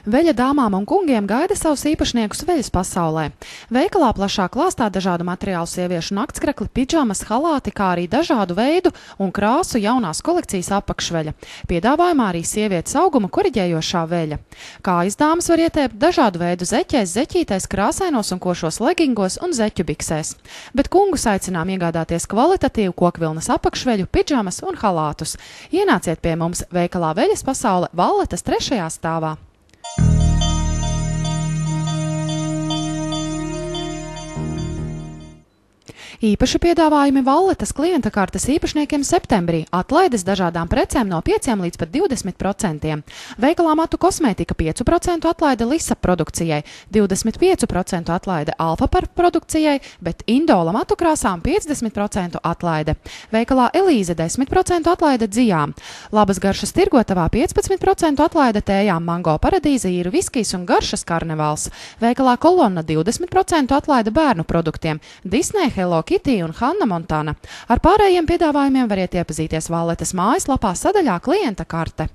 Veļa dāmām un kungiem gaida savus īpašniekus veļas pasaulē. Veikalā plašā klāstā dažādu materiālu sieviešu naktskrekli, pidžamas, halāti, kā arī dažādu veidu un krāsu jaunās kolekcijas apakšveļa. Piedāvājumā arī sievietes auguma koriģējošā veļa. Kājas dāmas var ietēpt dažādu veidu zeķēs, zeķītais, krāsainos un košos legingos un zeķu biksēs. Bet kungus aicinām iegādāties kvalitatīvu kokvilnas apakšveļu, pidžamas un halātus. Ienāciet pie mums veikalā Veļas pasaule Valletas 3. stāvā. Īpaši piedāvājumi Valletas klienta kartes īpašniekiem septembrī. Atlaides dažādām precēm no 5 līdz pat 20%. Veikalā Matu kosmētika 5% atlaide Lisa produkcijai, 25% atlaide Alfa par produkcijai, bet Indola matu krāsām 50% atlaide. Veikalā Elīze 10% atlaide dzijām. Labas garšas tirgotavā 15% atlaide tējām Mango paradīze, īru viskijs un garšas karnevāls. Veikalā Kolonna 20% atlaide bērnu produktiem, Disney, Hello Kitty un Hanna Montana. Ar pārējiem piedāvājumiem variet iepazīties Valletas mājaslapā sadaļā klienta karte.